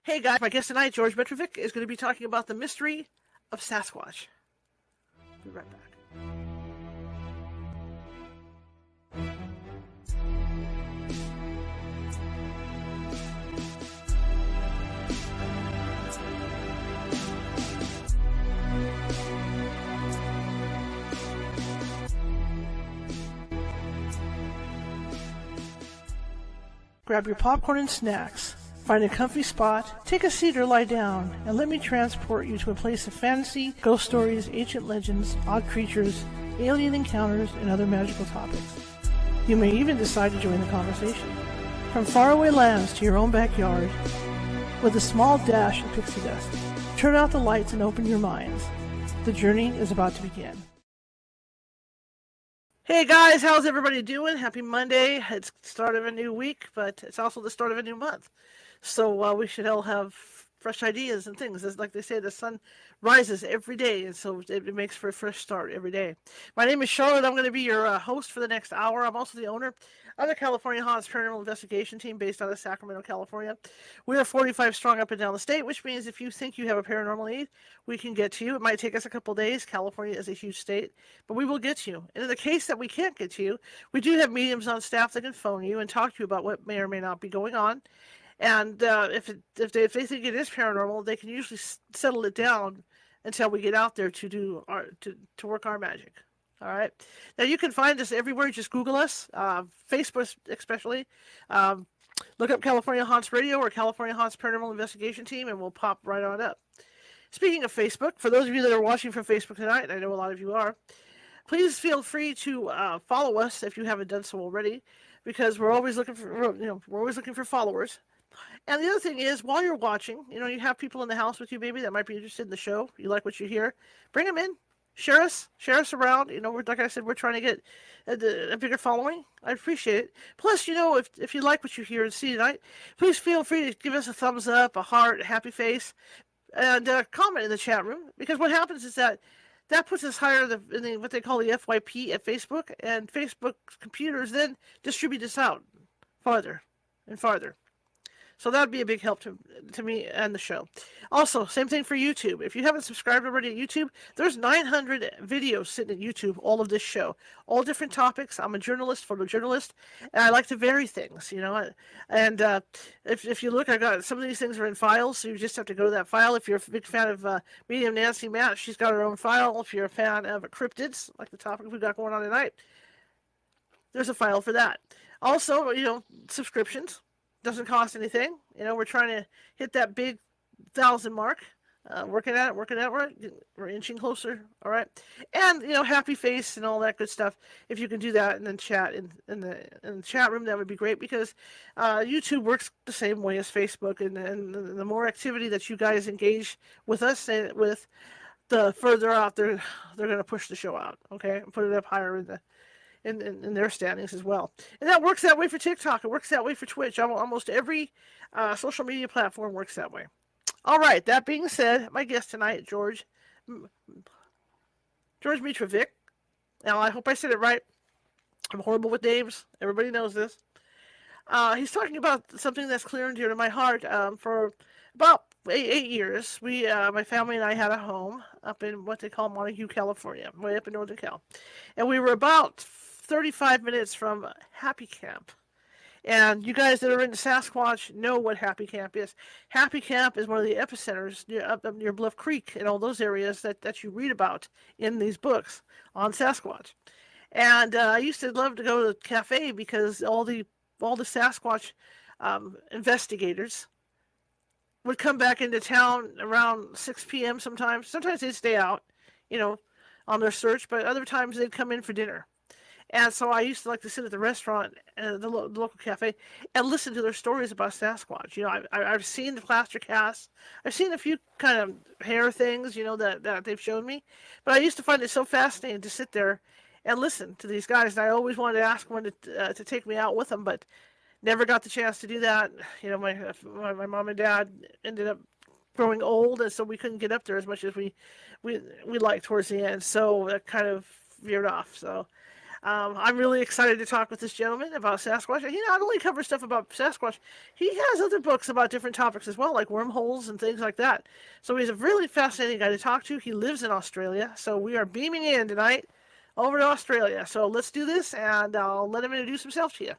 Hey guys, my guest tonight, George Mitrovic, is going to be talking about the mystery of Sasquatch. Be right back. Grab your popcorn and snacks. Find a comfy spot, take a seat or lie down, and let me transport you to a place of fantasy, ghost stories, ancient legends, odd creatures, alien encounters, and other magical topics. You may even decide to join the conversation. From faraway lands to your own backyard, with a small dash of pixie dust, turn out the lights and open your minds. The journey is about to begin. Hey guys, how's everybody doing? Happy Monday. It's the start of a new week, but it's also the start of a new month. So we should all have fresh ideas and things. As like they say, the sun rises every day, and so it makes for a fresh start every day. My name is Charlotte. I'm going to be your host for the next hour. I'm also the owner of the California Haunts Paranormal Investigation Team based out of Sacramento, California. We are 45 strong up and down the state, which means if you think you have a paranormal need, we can get to you. It might take us a couple days. California is a huge state, but we will get to you. And in the case that we can't get to you, we do have mediums on staff that can phone you and talk to you about what may or may not be going on. And if they think it is paranormal, they can usually settle it down until we get out there to work our magic. All right. Now you can find us everywhere. Just Google us, Facebook especially. Look up California Haunts Radio or California Haunts Paranormal Investigation Team, and we'll pop right on up. Speaking of Facebook, for those of you that are watching from Facebook tonight, and I know a lot of you are, please feel free to follow us if you haven't done so already, because we're always looking for followers. And the other thing is, while you're watching, you have people in the house with you maybe that might be interested in the show. You like what you hear, bring them in, share us around. Like I said, we're trying to get a bigger following. I appreciate it. Plus, if you like what you hear and see tonight, please feel free to give us a thumbs up, a heart, a happy face, and comment in the chat room. Because what happens is that puts us higher in what they call the FYP at Facebook, and Facebook computers then distribute us out farther and farther. So that would be a big help to me and the show. Also, same thing for YouTube. If you haven't subscribed already at YouTube, there's 900 videos sitting at YouTube, all of this show. All different topics. I'm a journalist, photojournalist, and I like to vary things, And if you look, I got some of these things are in files, so you just have to go to that file. If you're a big fan of medium Nancy Matt, she's got her own file. If you're a fan of cryptids, like the topic we've got going on tonight, there's a file for that. Also, subscriptions. Doesn't cost anything. We're trying to hit that big 1,000 mark. Working at it. We're inching closer. All right. And, happy face and all that good stuff. If you can do that and then chat in the chat room, that would be great, because YouTube works the same way as Facebook. And the more activity that you guys engage with us and with, the further out they're going to push the show out. Okay. And put it up higher in their standings as well. And that works that way for TikTok. It works that way for Twitch. Almost every social media platform works that way. All right, that being said, my guest tonight, George Mitrovic. Now, I hope I said it right. I'm horrible with names. Everybody knows this. He's talking about something that's clear and dear to my heart. For about 8 years, my family and I had a home up in what they call Montague, California, way up in Northern Cal. And we were about 35 minutes from Happy Camp. And you guys that are into Sasquatch know what Happy Camp is. Happy Camp is one of the epicenters up near Bluff Creek and all those areas that you read about in these books on Sasquatch. And I used to love to go to the cafe because all the Sasquatch investigators would come back into town around 6 p.m. sometimes. Sometimes they'd stay out, on their search, but other times they'd come in for dinner. And so I used to like to sit at the restaurant, the local cafe, and listen to their stories about Sasquatch. I've seen the plaster casts. I've seen a few kind of hair things, that they've shown me. But I used to find it so fascinating to sit there and listen to these guys. And I always wanted to ask one to take me out with them, but never got the chance to do that. My mom and dad ended up growing old, and so we couldn't get up there as much as we liked towards the end. So that kind of veered off. So I'm really excited to talk with this gentleman about Sasquatch. He not only covers stuff about Sasquatch, he has other books about different topics as well, like wormholes and things like that. So he's a really fascinating guy to talk to. He lives in Australia, so we are beaming in tonight over to Australia. So let's do this, and I'll let him introduce himself to you.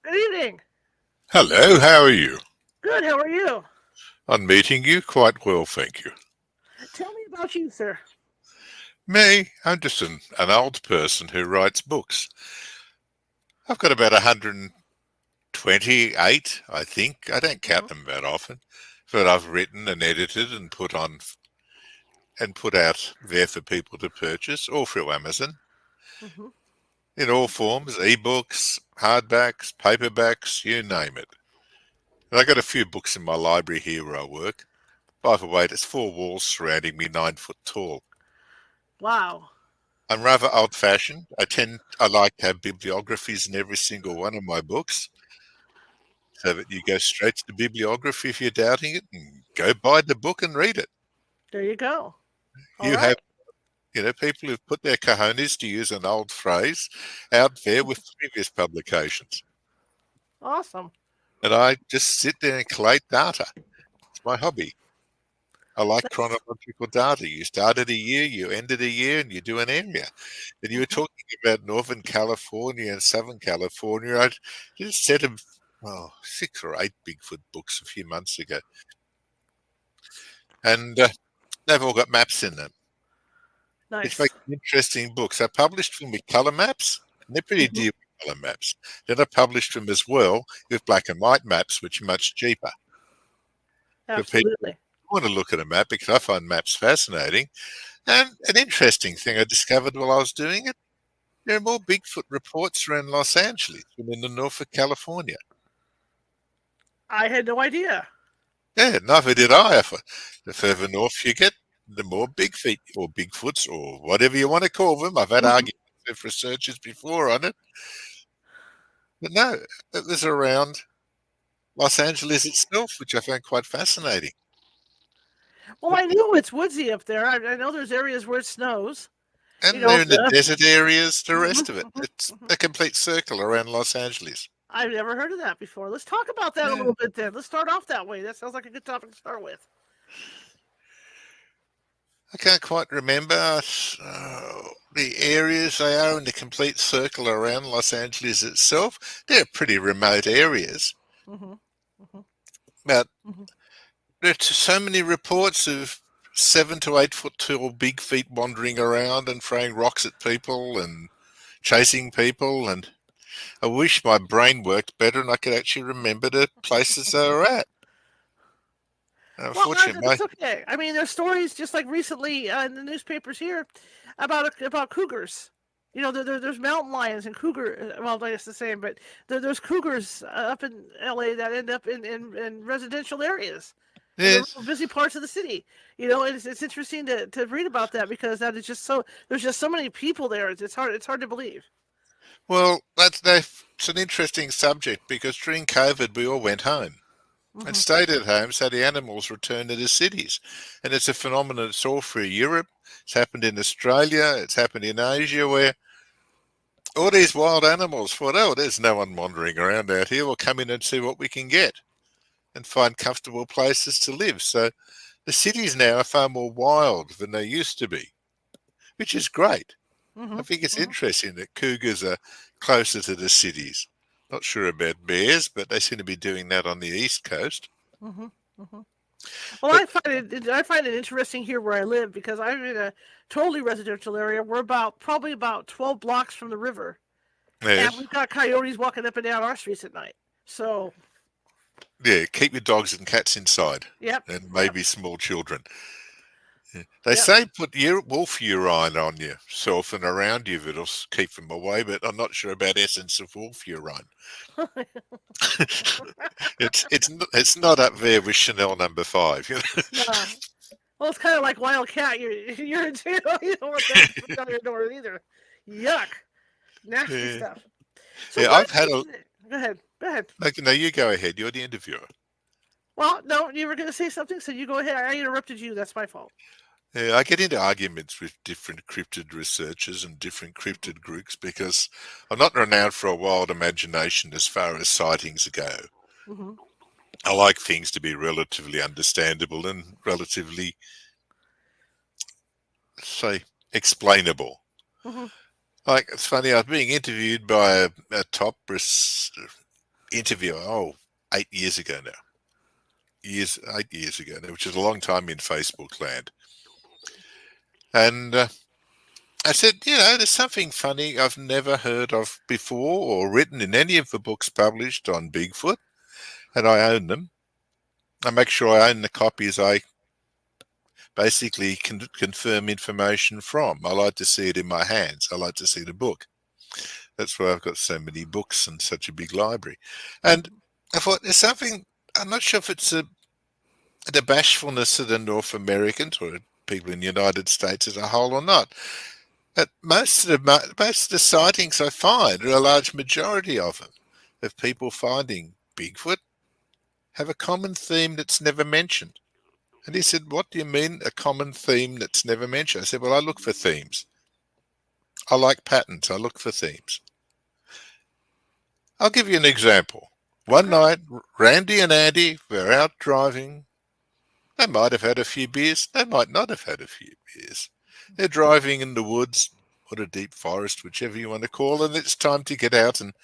Good evening. Hello, how are you? Good, how are you? I'm meeting you quite well, thank you. Tell me about you, sir. Me, I'm just an old person who writes books. I've got about 128, I think. I don't count Mm-hmm. them that often, that I've written and edited and put on and put out there for people to purchase, all through Amazon, Mm-hmm. in all forms, ebooks, hardbacks, paperbacks, you name it. And I got a few books in my library here where I work. By the way, there's 4 walls surrounding me, 9 foot tall. Wow. I'm rather old-fashioned. I like to have bibliographies in every single one of my books, so that you go straight to the bibliography if you're doubting it, and go buy the book and read it. There you go. All You have, right. people who've put their cojones, to use an old phrase, out there with previous publications, Awesome. and I just sit there and collate data. It's my hobby. I like That's. chronological data. You started a year, you ended a year, and you do an area. And you were Mhm. talking about Northern California and Southern California. I did a set of 6 or 8 Bigfoot books a few months ago, and they've all got maps in them. It's like Nice. interesting books. I published them with color maps, and they're pretty Hmm. dear with color maps. Then I published them as well with black and white maps, which are much cheaper for people who Absolutely. want to look at a map, because I find maps fascinating. And an interesting thing I discovered while I was doing it, there are more Bigfoot reports around Los Angeles than in the Norfolk, California. I had no idea. Yeah, neither did I. The further north you get, the more Bigfeet or Bigfoots or whatever you want to call them. I've had Hmm. arguments with researchers before on it. But no, it was around Los Angeles itself, which I found quite fascinating. Well, I know it's woodsy up there. I know there's areas where it snows. You And know. they're in the desert areas, the Mhm, rest of it. mhm, It's mhm. a complete circle around Los Angeles. I've never heard of that before. Let's talk about that a Yeah. little bit then. Let's start off that way. That sounds like a good topic to start with. I can't quite remember the areas they are in the complete circle around Los Angeles itself. They're pretty remote areas, Hmm. Hmm. but Hmm. there are so many reports of 7 to 8 foot tall big feet wandering around and throwing rocks at people and chasing people. And I wish my brain worked better and I could actually remember the places they were at. Well, Unfortunately, that's okay. I mean, there's stories just like recently in the newspapers here about cougars. You know, there's mountain lions and cougar. Well, I guess the same, but there's cougars up in L.A. that end up in residential areas in the yes. real busy parts of the city. You know, it's interesting to read about that because that is just so there's just so many people there. It's hard to believe. Well, that's an interesting subject, because during COVID we all went home and Hmm. stayed at home, so the animals returned to the cities. And it's a phenomenon that's all through Europe. It's happened in Australia. It's happened in Asia, where all these wild animals thought, oh, there's no one wandering around out here. We'll come in and see what we can get and find comfortable places to live. So the cities now are far more wild than they used to be, which is great. I Hmm. think it's Hmm. interesting that cougars are closer to the cities. Not sure about bears, but they seem to be doing that on the east coast. Hmm. Hmm. Well, But I find it interesting here where I live because I'm in a totally residential area. We're probably about 12 blocks from the river, and yes, we've got coyotes walking up and down our streets at night. So, yeah, keep your dogs and cats inside, yep, and yep, maybe small children. Yeah. They yep. say put wolf urine on yourself and around you, that'll keep them away, but I'm not sure about essence of wolf urine. It's not up there with Chanel number 5. It's not. Well, it's kind of like wild cat. You're in jail. You don't want that down your door either. Yuck, nasty Yeah, stuff. So yeah. what I've had a. Go ahead. Go ahead. Okay, no, you go ahead. You're the interviewer. Well, no, you were going to say something, so you go ahead. I interrupted you. That's my fault. Yeah, I get into arguments with different cryptid researchers and different cryptid groups because I'm not renowned for a wild imagination as far as sightings go. Mm-hmm. I like things to be relatively understandable and relatively, say, explainable. Mm-hmm. Like, it's funny, I was being interviewed by a top interviewer, 8 years ago now. 8 years ago now, which is a long time in Facebook land. And I said, there's something funny I've never heard of before or written in any of the books published on Bigfoot, and I own them. I make sure I own the copies I basically can confirm information from. I like to see it in my hands. I like to see the book. That's why I've got so many books and such a big library. And I thought there's something, I'm not sure if it's the bashfulness of the North Americans or people in the United States as a whole or not. But most of the sightings I find, or a large majority of them, of people finding Bigfoot, have a common theme that's never mentioned. And he said, "What do you mean a common theme that's never mentioned?" I said, "Well, I look for themes. I like patterns. I look for themes." I'll give you an example. One Okay. night, Randy and Andy were out driving. They might have had a few beers. They might not have had a few beers. They're driving in the woods or the deep forest, whichever you want to call it. It's time to get out and,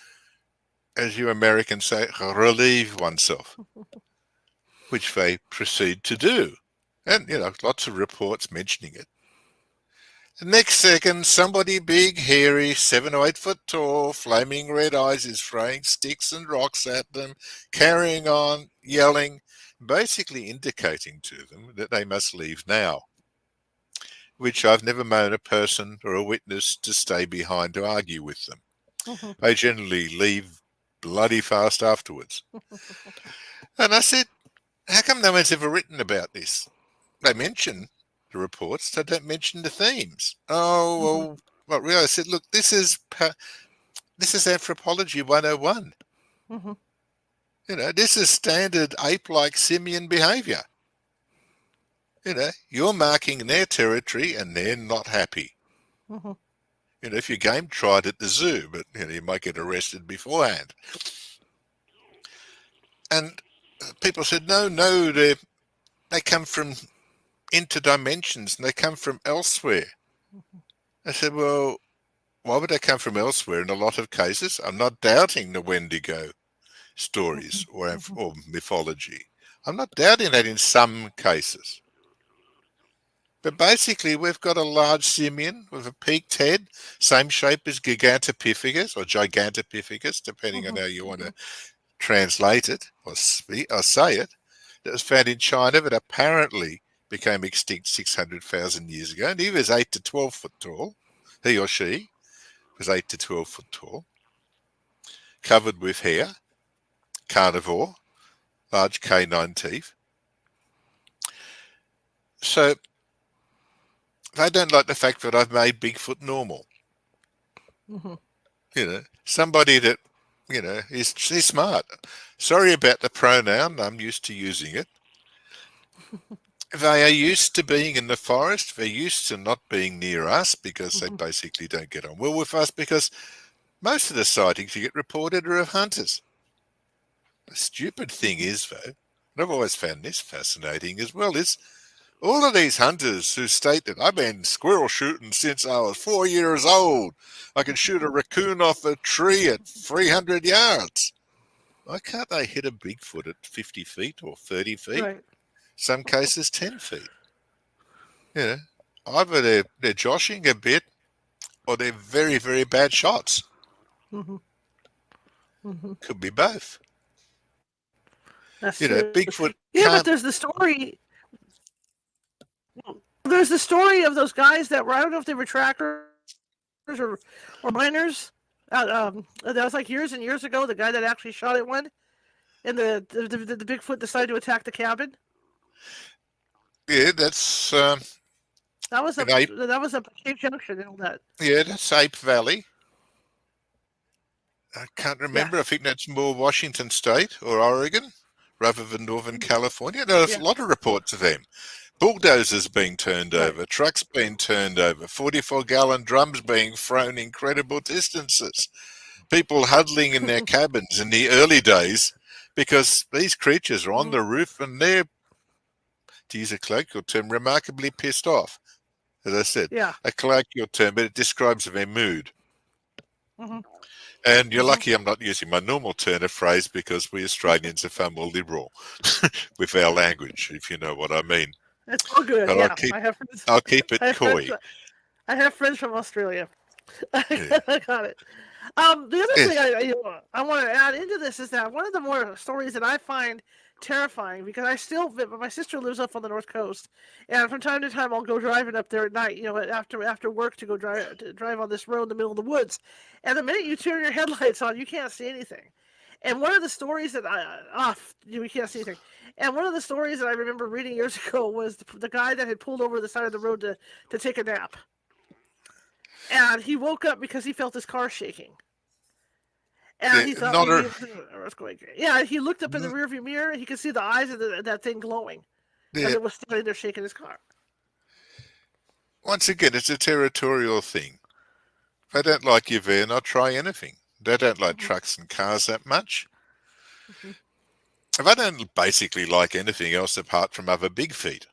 as you Americans say, relieve oneself, which they proceed to do. And, lots of reports mentioning it. The next second, somebody big, hairy, 7 or 8 foot tall, flaming red eyes is throwing sticks and rocks at them, carrying on, yelling, basically indicating to them that they must leave now, which I've never known a person or a witness to stay behind to argue with them. Mm-hmm. They generally leave bloody fast afterwards. And I said, how come no one's ever written about this? They mention the reports, they don't mention the themes. Oh, Mm-hmm. well, not really. I said, look, this is anthropology 101. Mm-hmm. This is standard ape-like simian behavior. You're marking their territory and they're not happy. Mm-hmm. If your game tried at the zoo, but you might get arrested beforehand. And people said, no, they come from interdimensions and they come from elsewhere. I said, well, why would they come from elsewhere? In a lot of cases, I'm not doubting the Wendigo stories or mythology. I'm not doubting that in some cases. But basically, we've got a large simian with a peaked head, same shape as Gigantopithecus or Gigantopithecus, depending on how you want to translate it or say it, that was found in China that apparently became extinct 600,000 years ago. And he was 8 to 12 foot tall. He or she was 8 to 12 foot tall, covered with hair, carnivore, large canine teeth. So they don't like the fact that I've made Bigfoot normal. Mm-hmm. Somebody that, is smart. Sorry about the pronoun. I'm used to using it. They are used to being in the forest. They're used to not being near us because they basically don't get on well with us, because most of the sightings you get reported are of hunters. The stupid thing is, though, and I've always found this fascinating as well, is all of these hunters who state that I've been squirrel shooting since I was 4 years old. I can shoot a raccoon off a tree at 300 yards. Why can't they hit a Bigfoot at 50 feet or 30 feet? Right. Some cases 10 feet. Either they're joshing a bit or they're very, very bad shots. Mm-hmm. Mm-hmm. Could be both. That's true. Bigfoot Yeah, but can't. there's the story. There's the story of those guys that were, I don't know if they were trackers or miners. That was like years and years ago. The guy that actually shot at one, and the Bigfoot decided to attack the cabin. Yeah, that's That was an ape. a Cape Junction and all that. Yeah, that's Ape Valley. I can't remember. I Yes. think that's more Washington State or Oregon rather than Northern California. There's a Yeah. lot of reports of them. bulldozers being turned Right. over, trucks being turned over, 44-gallon drums being thrown incredible distances, people huddling in their cabins in the early days because these creatures are on the roof and they're, to use a colloquial term, remarkably pissed off. As I said, Yeah. a colloquial term, but it describes their mood. Hmm. And you're lucky I'm not using my normal turn of phrase because we Australians are far more liberal with our language, if you know what I mean. It's all good. But Yeah, I have friends. I'll keep it I have friends. coy. I have friends from Australia. Yeah. I got it. The other thing Yes. I want to add into this is that one of the more stories that I find terrifying, because my sister lives up on the North Coast, and from time to time I'll go driving up there at night, after work to go drive on this road in the middle of the woods, and the minute you turn your headlights on, you can't see anything. And one of the stories that you can't see anything. And one of the stories that I remember reading years ago was the guy that had pulled over the side of the road to take a nap. And he woke up because he felt his car shaking. And Yeah, he thought not maybe a, it was going. Yeah, he looked up in the rearview mirror and he could see the eyes of that thing glowing as yeah. it was standing there shaking his car. Once again, it's a territorial thing. If I don't like you there, I'll try anything. They don't like Mm-hmm. trucks and cars that much. Mm-hmm. If I don't basically like anything else apart from other big feet.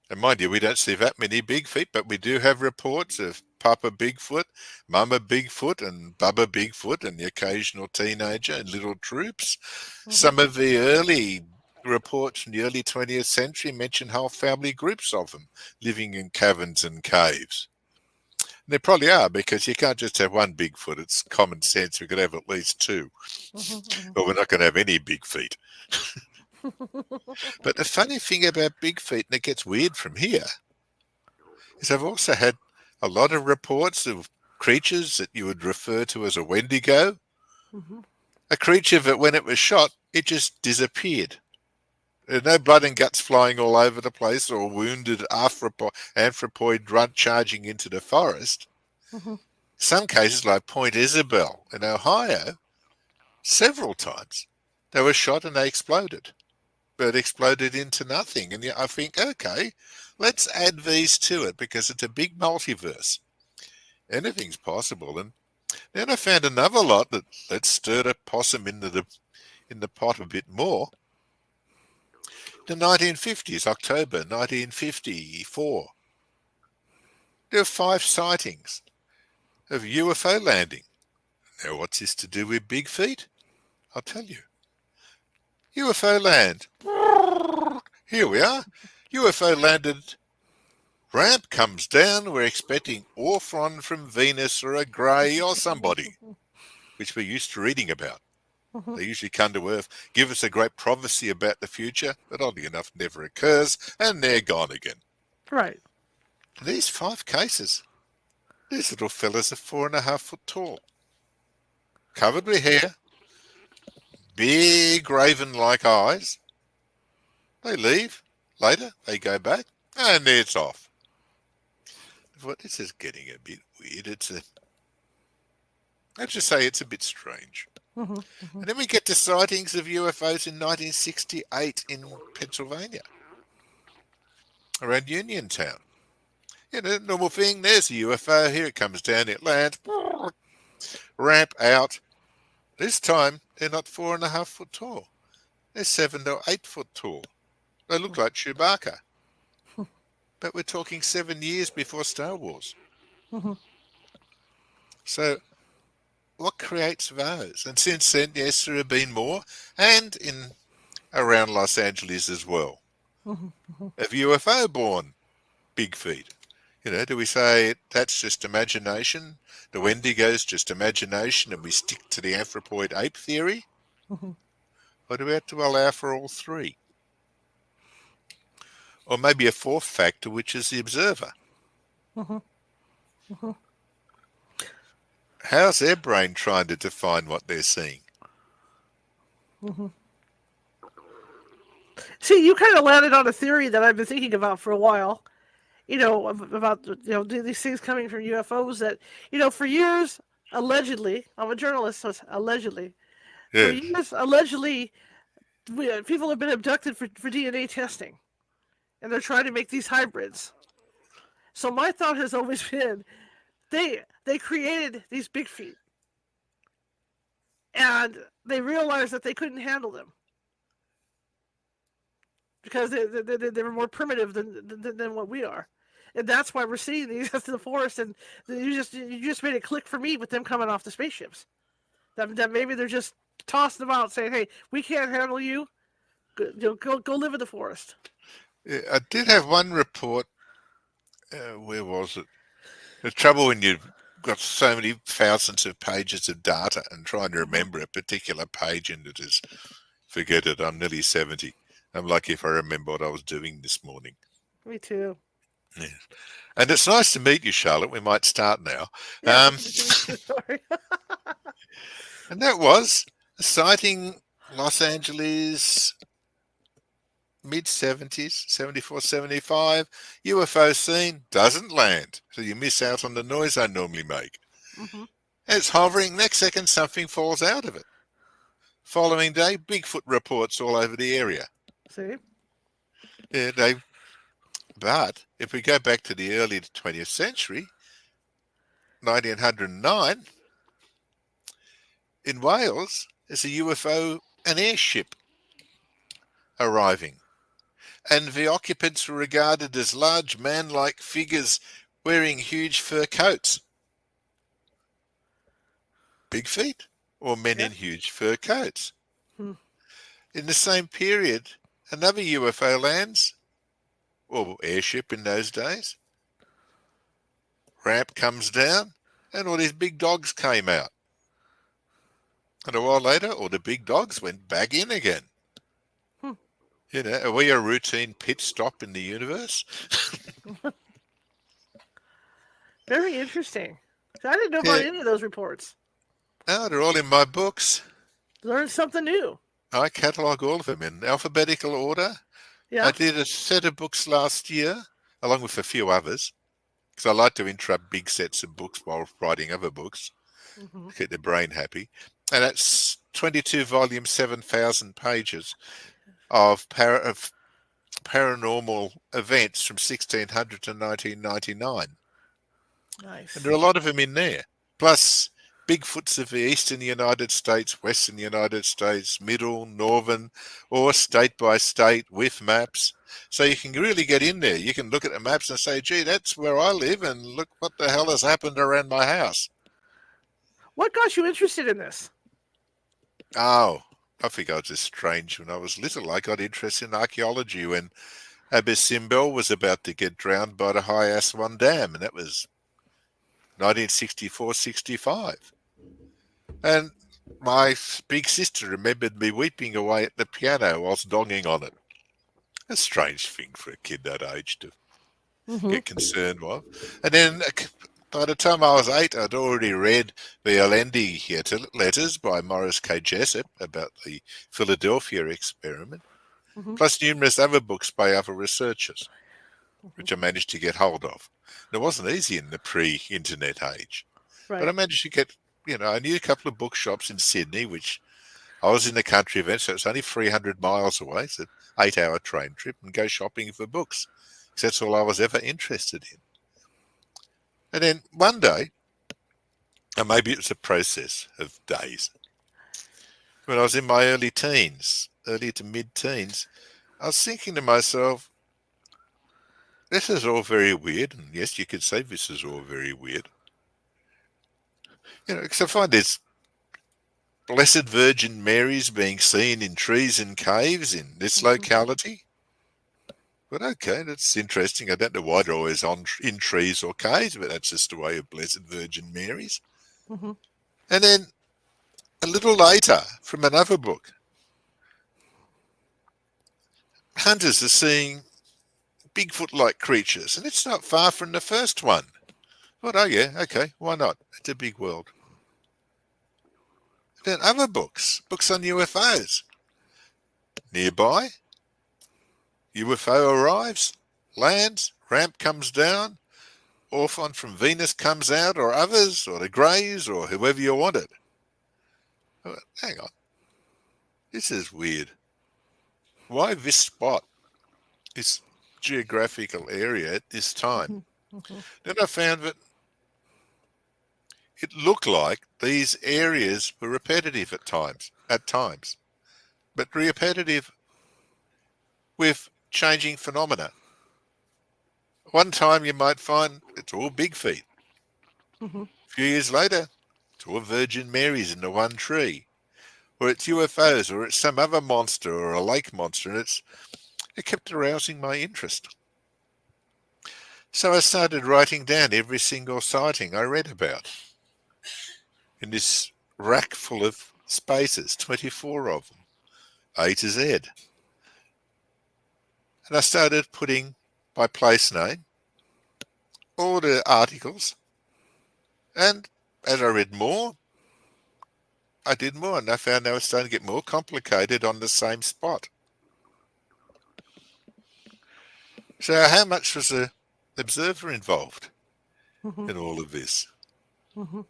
And mind you, we don't see that many big feet, but we do have reports of Papa Bigfoot, Mama Bigfoot, and Bubba Bigfoot, and the occasional teenager in little troops. Mm-hmm. Some of the early reports from the early 20th century mention whole family groups of them living in caverns and caves. And there probably are, because you can't just have one Bigfoot. It's common sense. We could have at least two, Mm-hmm. or we're not going to have any big feet. But the funny thing about big feet, and it gets weird from here, is I've also had a lot of reports of creatures that you would refer to as a Wendigo. Mm-hmm. A creature that when it was shot, it just disappeared. There's no blood and guts flying all over the place or wounded anthropoid runt charging into the forest. Mm-hmm. Some cases, like Point Isabel in Ohio, several times they were shot and they exploded. But exploded into nothing. And I think, okay, let's add these to it because it's a big multiverse. Anything's possible. And then I found another lot that stirred a possum in the pot a bit more. The 1950s, October 1954. There were 5 sightings of UFO landing. Now, what's this to do with big feet? I'll tell you. UFO land. Here we are. UFO landed. Ramp comes down. We're expecting Orthron from Venus or a Grey or somebody, which we're used to reading about. Mm-hmm. They usually come to Earth, give us a great prophecy about the future, but oddly enough never occurs, and they're gone again. Right. These 5 cases, these little fellas are 4.5 foot tall, covered with hair, big raven-like eyes. They leave. Later, they go back, and it's off. Well, this is getting a bit weird. Let's just say it's a bit strange. Mm-hmm. Mm-hmm. And then we get to sightings of UFOs in 1968 in Pennsylvania, around Uniontown. You know, normal thing, there's a UFO, here it comes down, it lands, ramp out. This time, they're not 4.5 foot tall. They're 7 to 8 foot tall. They look like Chewbacca. But we're talking 7 years before Star Wars. Mm-hmm. So what creates those? And since then, yes, there have been more, and in around Los Angeles as well. Mm-hmm. Of UFO-born big feet. You know, do we say that's just imagination? The Wendigo's just imagination, and we stick to the anthropoid ape theory? Mm-hmm. Or do we have to allow for all 3? Or maybe a 4th factor, which is the observer. Mm-hmm. Mm-hmm. How's their brain trying to define what they're seeing? Mm-hmm. See, you kind of landed on a theory that I've been thinking about for a while. About these things coming from UFOs that for years, allegedly, I'm a journalist, so it's allegedly. For Yeah. years, allegedly, people have been abducted for DNA testing. and they're trying to make these hybrids. So my thought has always been they created these big feet, and they realized that they couldn't handle them because they were more primitive than what we are. And that's why we're seeing these in the forest. And you just made it click for me with them coming off the spaceships. That maybe they're just tossing them out, saying, "Hey, we can't handle you. Go live in the forest." Yeah, I did have one report. Where was it? The trouble when you've got so many thousands of pages of data and trying to remember a particular page in it is, forget it. I'm nearly 70. I'm lucky if I remember what I was doing this morning. Me too. Yeah. And it's nice to meet you, Charlotte. We might start now. Yeah, nice to meet you. Sorry. And that was a sighting, Los Angeles, mid-70s, 74, 75. UFO seen, doesn't land. So you miss out on the noise I normally make. Mm-hmm. It's hovering, next second something falls out of it. Following day, Bigfoot reports all over the area. See? Yeah, but if we go back to the early 20th century, 1909, in Wales, there's a UFO, an airship arriving. And the occupants were regarded as large man-like figures wearing huge fur coats. Big feet, or men in huge fur coats. Hmm. In the same period, another UFO lands, or airship in those days. Ramp comes down, and all these big dogs came out. And a while later, all the big dogs went back in again. Hmm. You know, are we a routine pit stop in the universe? Very interesting. I didn't know about Yeah. any of those reports. No, they're all in my books. Learned something new. I catalogue all of them in alphabetical order. Yeah. I did a set of books last year, along with a few others, because I like to interrupt big sets of books while writing other books, Mm-hmm. keep the brain happy. And that's 22 volumes, 7,000 pages of paranormal events from 1600 to 1999. Nice. And there are a lot of them in there. Plus, Bigfoots of the eastern United States, western United States, middle, northern, or state by state with maps. So you can really get in there. You can look at the maps and say, gee, that's where I live, and look what the hell has happened around my house. What got you interested in this? Oh, I think I was just strange when I was little. I got interested in archaeology when Abyssimbel was about to get drowned by the High Aswan Dam, and that was 1964-65. And my big sister remembered me weeping away at the piano whilst donging on it. A strange thing for a kid that age to get concerned with. And then by the time I was 8, I'd already read the Allende letters by Morris K. Jessup about the Philadelphia experiment, plus numerous other books by other researchers, which I managed to get hold of. And it wasn't easy in the pre-internet age. Right. But I managed to get, I knew a couple of bookshops in Sydney, which I was in the country event, so it's only 300 miles away. It's an 8-hour train trip, and go shopping for books, because that's all I was ever interested in. And then one day, and maybe it was a process of days, when I was in my early to mid-teens, I was thinking to myself, this is all very weird. And yes, you could say this is all very weird. Because I find there's Blessed Virgin Mary's being seen in trees and caves in this locality. But okay, that's interesting. I don't know why they're always in trees or caves, but that's just the way of Blessed Virgin Mary's. Mm-hmm. And then a little later, from another book, hunters are seeing Bigfoot-like creatures, and it's not far from the first one. I thought, oh yeah, okay, why not? It's a big world. Then other books on UFOs. Nearby, UFO arrives, lands, ramp comes down, Orphon from Venus comes out, or others, or the Greys, or whoever you want it. Hang on. This is weird. Why this spot? This geographical area at this time. Mhm. Then I found that it looked like these areas were repetitive at times, but repetitive with changing phenomena. One time you might find it's all big feet. Mhm. A few years later, it's all Virgin Marys in the one tree. Or it's UFOs, or it's some other monster or a lake monster, and it kept arousing my interest. So I started writing down every single sighting I read about in this rack full of spaces, 24 of them, A to Z. And I started putting by place name all the articles, and as I read more, I did more, and I found they were starting to get more complicated on the same spot. So how much was the observer involved Mhm. in all of this? Mhm.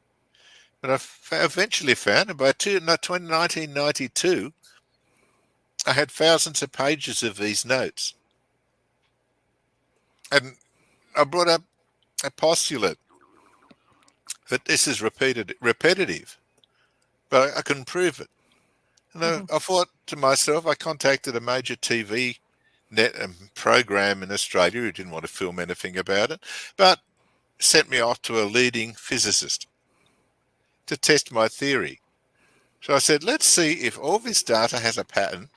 But I eventually found, and by 1992, I had thousands of pages of these notes. And I brought up a postulate that this is repetitive, but I couldn't prove it. And Mhm. I thought to myself, I contacted a major TV net program in Australia who didn't want to film anything about it, but sent me off to a leading physicist to test my theory. So I said, let's see if all this data has a pattern,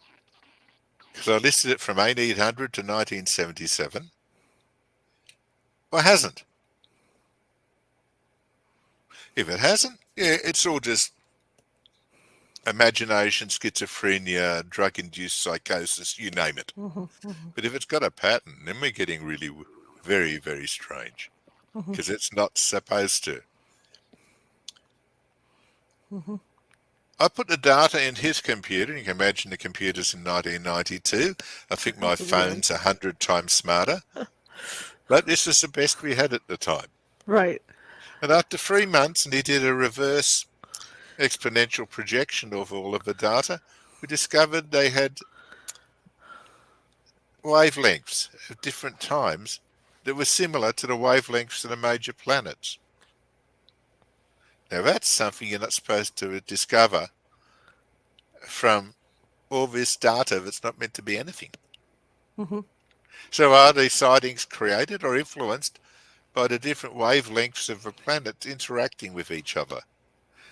because I listed it from 1800 to 1977, or hasn't. If it hasn't, yeah, it's all just imagination, schizophrenia, drug-induced psychosis, you name it. Mhm. Mhm. But if it's got a pattern, then we're getting really very, very strange, Mhm. because it's not supposed to. Mhm. I put the data in his computer. You can imagine the computers in 1992. I think my Absolutely. phone's 100 times smarter, but this was the best we had at the time. Right. And after 3 months, and he did a reverse exponential projection of all of the data, we discovered they had wavelengths at different times that were similar to the wavelengths of the major planets. Now that's something you're not supposed to discover from all this data that's not meant to be anything. Mhm. So are these sightings created or influenced by the different wavelengths of the planets interacting with each other?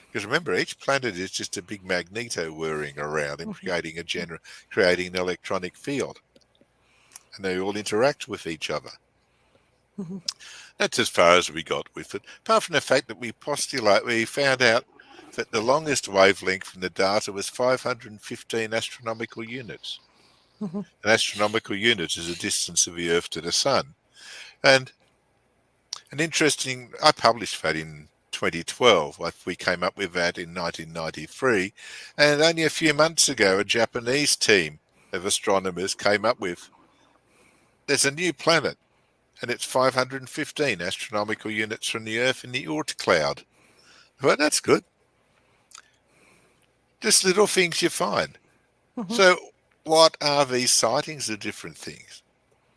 Because remember, each planet is just a big magneto whirring around and Mhm. creating an electronic field, and they all interact with each other. Mhm. That's as far as we got with it, apart from the fact that we found out that the longest wavelength from the data was 515 astronomical units. Mhm. An astronomical unit is the distance of the Earth to the Sun. And I published that in 2012. We came up with that in 1993. And only a few months ago, a Japanese team of astronomers came up with, there's a new planet, and it's 515 astronomical units from the Earth in the Oort cloud. Well, that's good. Just little things you find. Mhm. So what are these sightings of different things?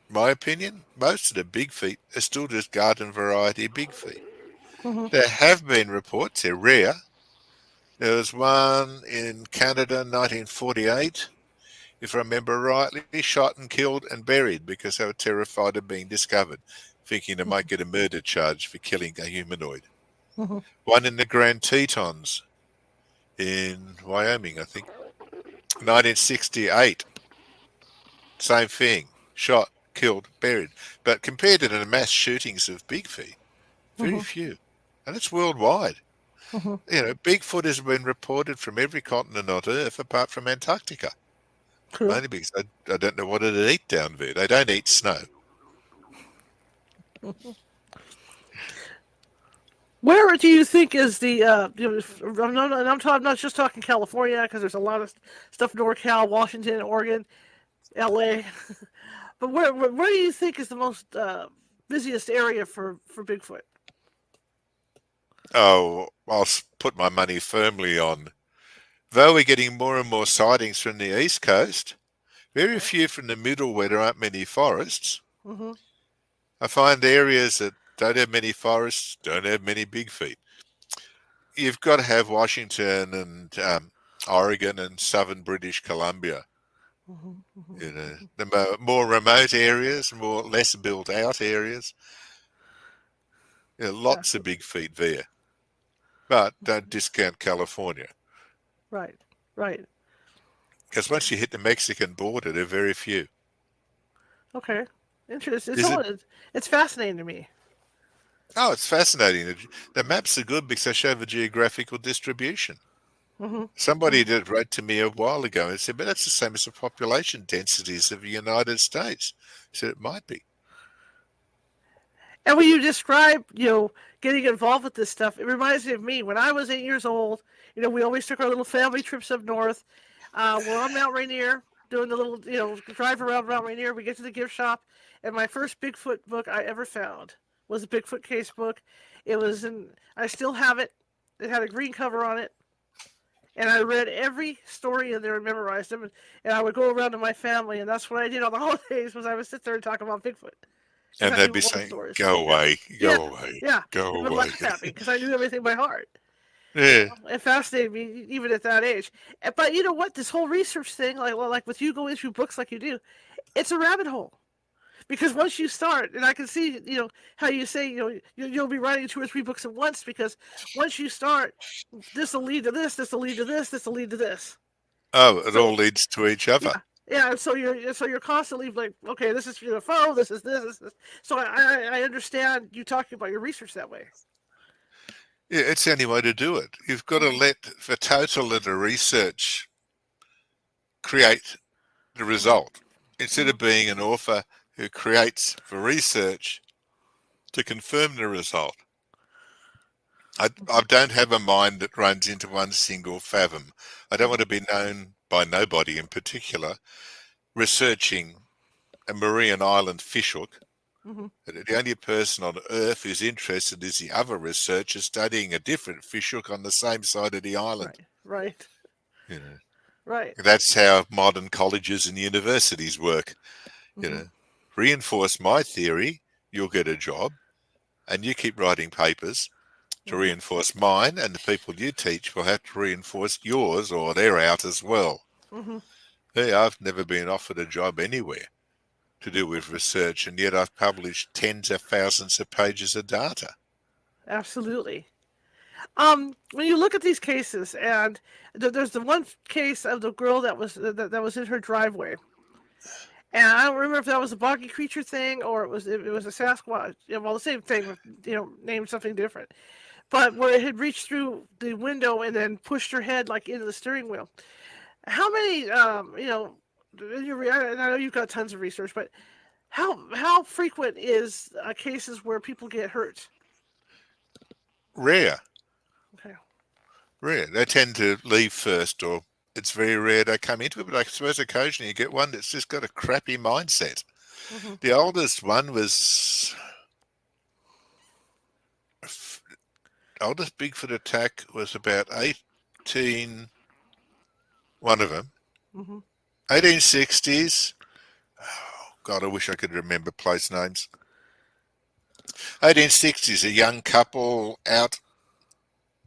My opinion, most of the big feet are still just garden variety big feet. Mhm. There have been reports, they're rare. There was one in Canada in 1948, if I remember rightly, shot and killed and buried because they were terrified of being discovered, thinking they might get a murder charge for killing a humanoid. Mhm. One in the Grand Tetons in Wyoming, I think, 1968. Same thing. Shot, killed, buried. But compared to the mass shootings of Bigfoot, very Mhm. few. And it's worldwide. Mhm. You know, Bigfoot has been reported from every continent on Earth apart from Antarctica. True. Mainly because I don't know what it'd eat down there. They don't eat snow. Mhm. Where do you think is the? I'm not just talking California because there's a lot of stuff NorCal, Washington, Oregon, L.A. But where do you think is the most busiest area for Bigfoot? Oh, put my money firmly on. Though we're getting more and more sightings from the East Coast, very Okay. few from the middle where there aren't many forests. Mhm. I find areas that don't have many forests don't have many big feet. You've got to have Washington and Oregon and southern British Columbia. Mhm. You know, Mhm. the more remote areas, more less built out areas. Lots of Absolutely. big feet there, but don't discount California Right. Right. because once you hit the Mexican border, there are very few. Okay. Interesting. Is it? It's fascinating to me. Oh, it's fascinating. The maps are good because they show the geographical distribution. Mhm. Somebody Mhm. that wrote to me a while ago and said, but that's the same as the population densities of the United States. I said, it might be. And when you describe, getting involved with this stuff, it reminds me of me when I was 8 years old. We always took our little family trips up north. We're on Mount Rainier doing the little, drive around Mount Rainier. We get to the gift shop, and my first Bigfoot book I ever found was a Bigfoot case book. It was in, I still have it. It had a green cover on it, and I read every story in there and memorized them. And I would go around to my family, and that's what I did on the holidays. Was I would sit there and talk about Bigfoot because And I they'd knew be all the saying, stories. go Yeah, away, yeah, go away, yeah. go They would away. laugh at me because I knew everything by heart. Yeah. It fascinated me even at that age. But you know what? This whole research thing, like with you going through books like you do, it's a rabbit hole. Because once you start, and I can see, how you say, you'll be writing 2 or 3 books at once because once you start, this will lead to this, this will lead to this, this will lead to this. Oh, it all So leads to each other. yeah, yeah. So you're constantly like, okay, this is UFO, this is this, this. So I understand you talking about your research that way. Yeah, it's the only way to do it. You've got to Mhm. let the total of the research create the Mhm. result instead Mhm. of being an author who creates the research to confirm the result. I Mhm. don't have a mind that runs into one single fathom. I don't want Mhm. to be known by nobody in particular researching a Marian Island fishhook. Mhm. The only person on earth who's interested is the other researcher studying a different fishhook on the same side of the island. Right. Right. You know, Right. that's how modern colleges and universities work. You Mhm. know, reinforce my theory, you'll get a job, and you keep writing papers to Mhm. reinforce mine, and the people you teach will have to reinforce yours, or they're out as well. Mhm. Hey, I've never been offered a job anywhere to do with research, and yet I've published tens of thousands of pages of data. Absolutely. When you look at these cases, and there's the one case of the girl that was in her driveway, and I don't remember if that was a boggy creature thing or it was a Sasquatch. Yeah, well, the same thing, named something different. But where it had reached through the window and then pushed her head like into the steering wheel. How many, I know you've got tons of research, but how frequent is cases where people get hurt? Rare, Okay. rare. They tend to leave first, or it's very rare they come into it, but I suppose occasionally you get one that's just got a crappy mindset. Mhm. The oldest one was, oldest Bigfoot attack was about 18, one of them, Mhm. 1860s. Oh, God, I wish I could remember place names. 1860s, a young couple out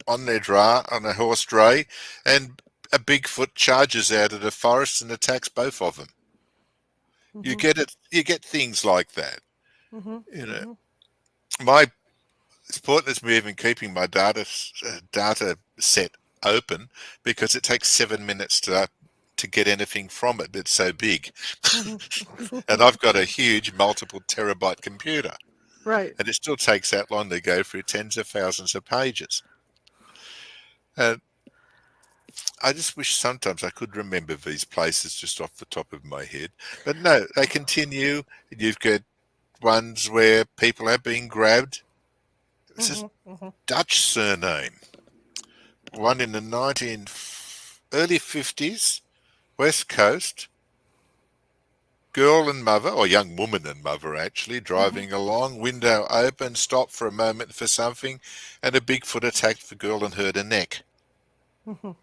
on on a horse dray, and a Bigfoot charges out of the forest and attacks both of them. You Mhm. get it. You get things like that. Mhm. You know, Mhm. my it's pointless me even keeping my data set open because it takes 7 minutes to get anything from it. It's so big, Mhm. and I've got a huge multiple terabyte computer, Right. and it still takes that long to go through tens of thousands of pages. And I just wish sometimes I could remember these places just off the top of my head. But no, they continue. You've got ones where people have been grabbed. It's a Mhm. Mhm. Dutch surname. One in the early 50s, West Coast. Girl and mother, or young woman and mother actually, Mhm. driving along, window open, stopped for a moment for something, and a Bigfoot attacked the girl and hurt her neck. Mhm.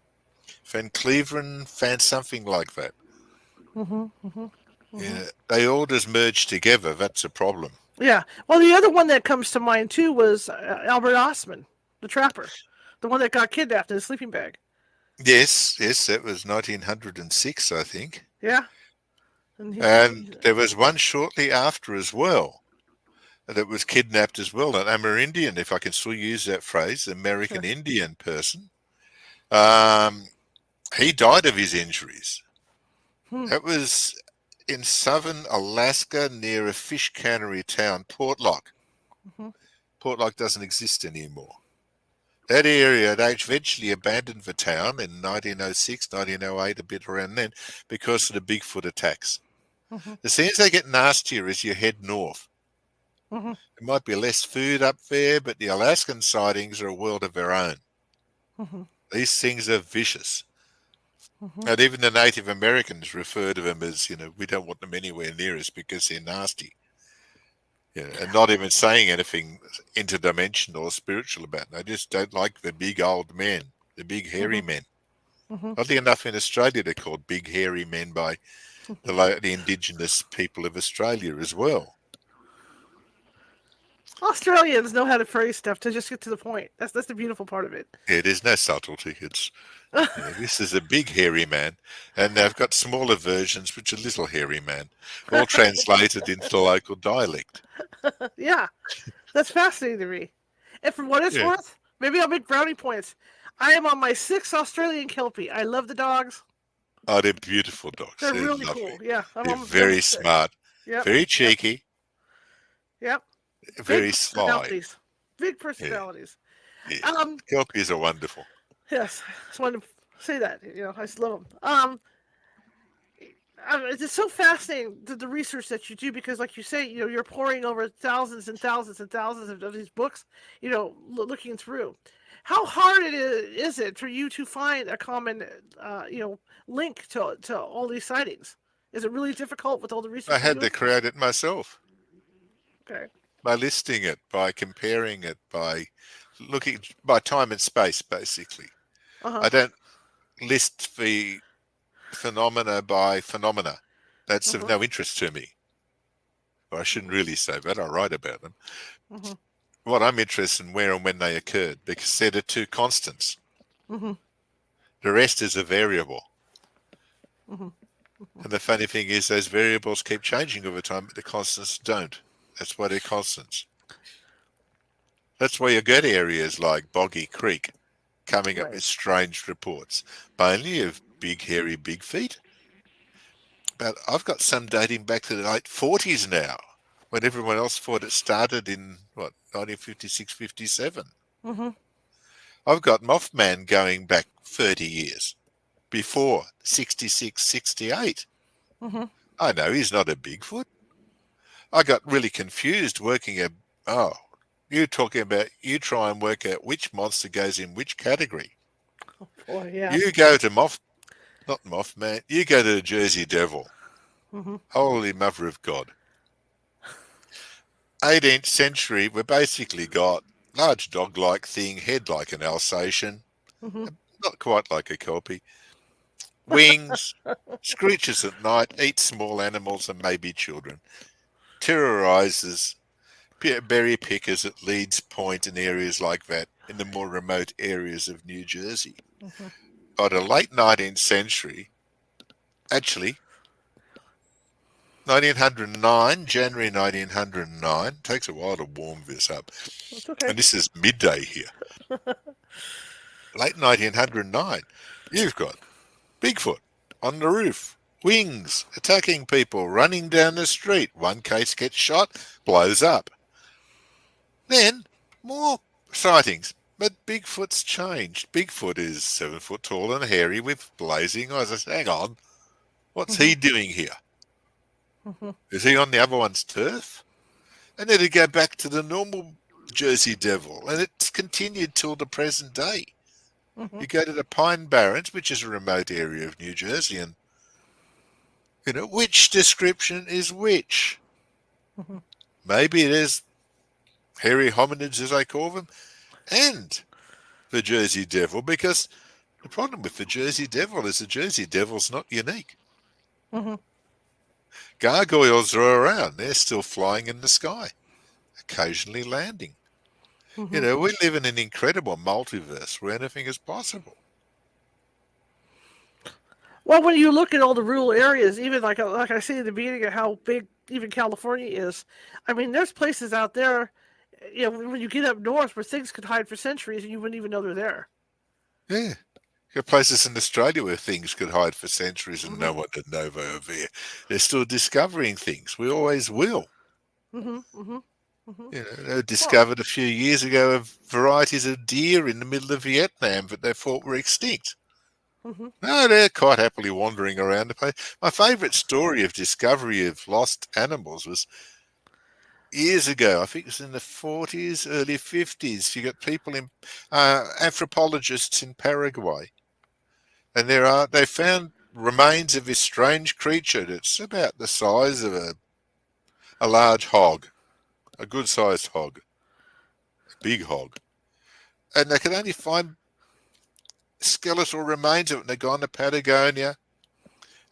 Van Cleveland found something like that. Mhm. Mhm. Yeah, they all just merge together. That's a problem. Yeah. Well, the other one that comes to mind too was Albert Ostman, the trapper, the one that got kidnapped in a sleeping bag. Yes, yes, that was 1906, I think. Yeah. And And there was one shortly after as well that was kidnapped as well, an Amerindian, if I can still use that phrase, American yes. Indian person. Um, he died of his injuries. Hmm. That was in southern Alaska near a fish cannery town, Portlock. Hmm. Portlock doesn't exist anymore. That area, they eventually abandoned the town in 1906, 1908, a bit around then, because of the Bigfoot attacks. Hmm. As soon as they get nastier as you head north, Hmm. there might be less food up there, but the Alaskan sightings are a world of their own. Hmm. These things are vicious. Hmm. And even the Native Americans refer to them as, we don't want them anywhere near us because they're nasty. And not even saying anything interdimensional or spiritual about it. They just don't like the big old men, the big hairy Hmm. men. Hmm. Oddly enough, in Australia, they're called big hairy men by the indigenous people of Australia as well. Australians know how to phrase stuff to just get to the point. That's the beautiful part of it. Yeah, there's no subtlety. This is a big hairy man, and they've got smaller versions, which are little hairy man, all translated into the local dialect. Yeah, that's fascinating to me. And for what it's Yeah. worth, maybe I'll make brownie points. I am on my 6th Australian Kelpie. I love the dogs. Oh, they're beautiful dogs. They're They're really lovely. cool. Yeah, I'm They're on number very 6. smart, Yep. very Yep. cheeky, Yep. Big very sly. personalities. Big Yeah, personalities. yeah. Um. Kelpies are wonderful. Yes. I just wanted to say that. I just love them. It's just so fascinating the research that you do because, like you say, you're pouring over thousands and thousands and thousands of these books. Looking through. How hard is it for you to find a common, link to all these sightings? Is it really difficult with all the I research you're had to doing? create it myself Okay. by listing it, by comparing it, by looking by time and space, basically. Uh huh. I don't list the phenomena by phenomena. That's Uh of huh. no interest to me. Or I shouldn't really say that. I write about them. Mhm. What I'm interested in where and when they occurred, because they're the two constants. Mhm. The rest is a variable. Mhm. And the funny thing is those variables keep changing over time, but the constants don't. That's why they're constants. That's why you get areas like Boggy Creek coming up Right. with strange reports, mainly of big, hairy, big feet. But I've got some dating back to the late 40s now, when everyone else thought it started in, 1956, 57. Mhm. I've got Mothman going back 30 years, before 66, 68. Mhm. I know he's not a Bigfoot. I got really confused working at, oh, you're talking about, you try and work out which monster goes in which category. Boy, yeah. You go to not Mothman, you go to the Jersey Devil. Mhm. Holy Mother of God. 18th century, we basically got large dog-like thing, head like an Alsatian, Mhm. not quite like a Kelpie, wings, screeches at night, eats small animals and maybe children, terrorizes berry pickers at Leeds Point and areas like that in the more remote areas of New Jersey. Mhm. By the late 19th century, actually, 1909, January 1909, takes a while to warm this up, It's okay. and this is midday here. Late 1909, you've got Bigfoot on the roof, wings, attacking people, running down the street. One case gets shot, blows up. Then more sightings. But Bigfoot's changed. Bigfoot is 7 foot tall and hairy with blazing eyes. I said, hang on, what's he Mhm. doing here? Mhm. Is he on the other one's turf? And then it go back to the normal Jersey Devil, and it's continued till the present day. Mhm. You go to the Pine Barrens, which is a remote area of New Jersey, and which description is which? Mhm. Maybe it is hairy hominids, as they call them, and the Jersey Devil, because the problem with the Jersey Devil is the Jersey Devil's not unique. Mhm. Gargoyles are around. They're still flying in the sky, occasionally landing. Hmm. We live in an incredible multiverse where anything is possible. Well, when you look at all the rural areas, even like I see in the beginning of how big even California is, I mean, there's places out there, when you get up north where things could hide for centuries and you wouldn't even know they're there. Yeah. There are places in Australia where things could hide for centuries and Hmm. no one would know they were there. They're still discovering things. We always will. Hmm. Hmm. Hmm. They were Well. discovered a few years ago of varieties of deer in the middle of Vietnam that they thought were extinct. Hmm. No, they're quite happily wandering around the place. My favourite story of discovery of lost animals was years ago. I think it was in the 40s, early 50s. You got people in anthropologists in Paraguay, and they found remains of this strange creature that's about the size of a large hog, a good-sized hog, a big hog, and they could only find skeletal remains of it. And they've gone to Patagonia,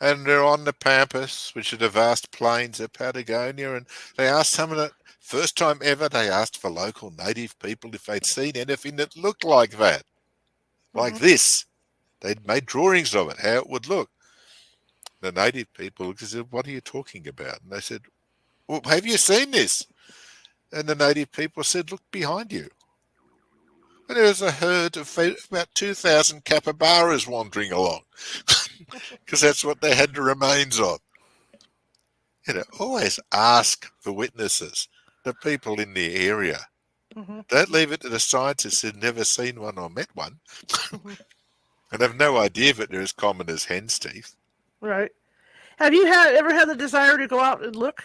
and they're on the Pampas, which are the vast plains of Patagonia, and they asked some of the first time ever they asked for local native people if they'd seen anything that looked like that, like Hmm. this. They'd made drawings of it, how it would look. The native people looked and said, "What are you talking about?" And they said, "Well, have you seen this?" And the native people said, "Look behind you." And there was a herd of about 2,000 capybaras wandering along, because that's what they had the remains of. Always ask the witnesses, the people in the area. Hmm. Don't leave it to the scientists who've never seen one or met one Hmm. and have no idea that they're as common as hen's teeth. Right. Have you ever had the desire to go out and look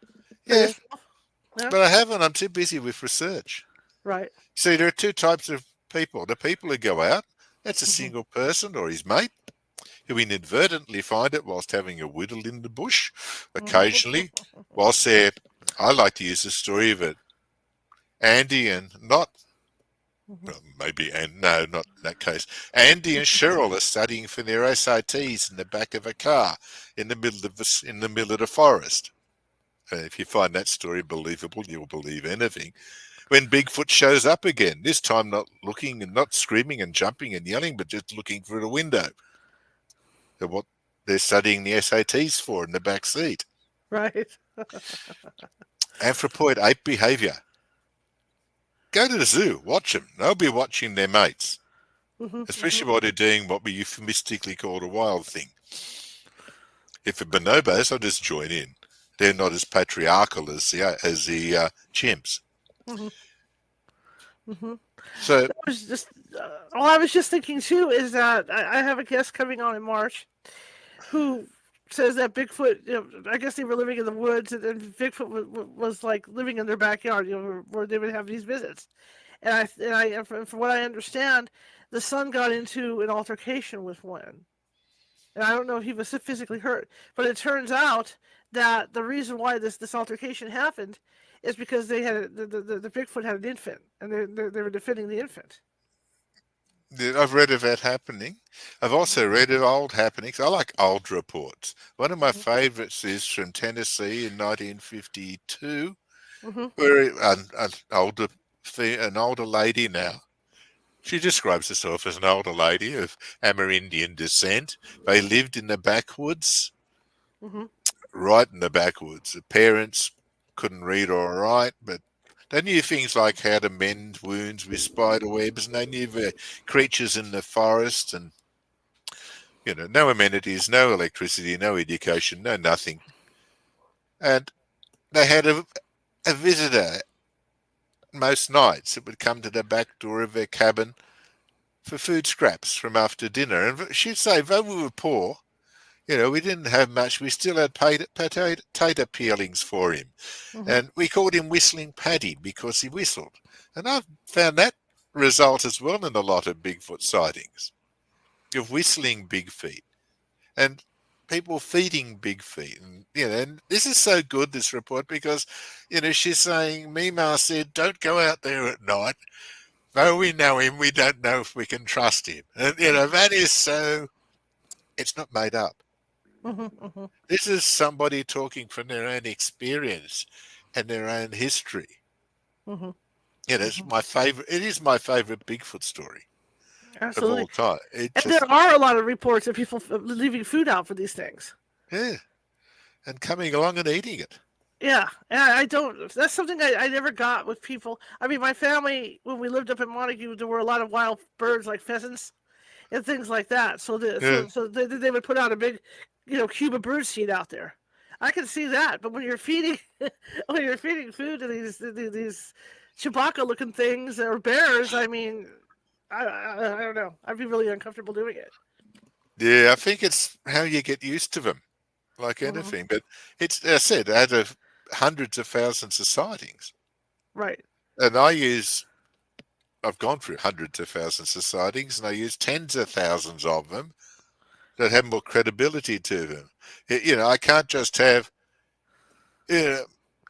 for Yeah, yourself? Yeah. but I haven't. I'm too busy with research. Right. See, there are two types of people. The people who go out, that's a Hmm. single person or his mate, who inadvertently find it whilst having a whittle in the bush, Hmm. occasionally, whilst they're, I like to use the story of it, Andy and not, Hmm. well, maybe, and no, not in that case. Andy and Cheryl are studying for their SATs in the back of a car in the middle of the forest. And if you find that story believable, you'll believe anything. When Bigfoot shows up again, this time not looking and not screaming and jumping and yelling, but just looking through the window at what they're studying the SATs for in the back seat. Right. Anthropoid ape behavior. Go to the zoo, watch them. They'll be watching their mates, Hmm. Hmm. especially while they're doing what we euphemistically call a wild thing. If they're bonobos, they'll just join in. They're not as patriarchal as the chimps. Hmm. Hmm. So, I was just, all I was just thinking too is that I have a guest coming on in March who says that Bigfoot, I guess they were living in the woods, and then Bigfoot was like living in their backyard, where they would have these visits. And from what I understand, the son got into an altercation with one, and I don't know if he was physically hurt, but it turns out that the reason why this altercation happened is because they had the Bigfoot had an infant, and they were defending the infant. I've read of that happening. I've also read of old happenings. I like old reports. One of my Hmm. favourites is from Tennessee in 1952, Hmm. where an older lady now. She describes herself as an older lady of Amerindian descent. They lived in the backwoods, Hmm. right in the backwoods. The parents couldn't read or write, but they knew things like how to mend wounds with spider webs, and they knew the creatures in the forest, and no amenities, no electricity, no education, no nothing. And they had a visitor most nights that would come to the back door of their cabin for food scraps from after dinner. And she'd say, though we were poor, we didn't have much, we still had potato peelings for him. Hmm. And we called him Whistling Paddy because he whistled. And I've found that result as well in a lot of Bigfoot sightings of whistling big feet and people feeding big feet. And this is so good, this report, because, she's saying, Mima said, don't go out there at night. Though we know him, we don't know if we can trust him. And, that is so, it's not made up. Mm-hmm. This is somebody talking from their own experience and their own history. Mm-hmm. It's my favorite. It is my favorite Bigfoot story of Absolutely. all time. It And there just, are a lot of reports of people leaving food out for these things. yeah, and coming along and eating it. Yeah, and I don't. That's something I never got with people. I mean, my family, when we lived up in Montague, there were a lot of wild birds like pheasants and things like that. So Yeah, they would put out a big, cube of bird seed out there. I can see that, but when you're feeding when you're feeding food to these Chewbacca looking things or bears, I mean, I don't know. I'd be really uncomfortable doing it. yeah. I think it's how you get used to them, like Hmm. anything. But it's, as I said, out of hundreds of thousands of sightings, Right. and I've gone through hundreds of thousands of sightings, and I use tens of thousands of them that have more credibility to them. I can't just have, you know,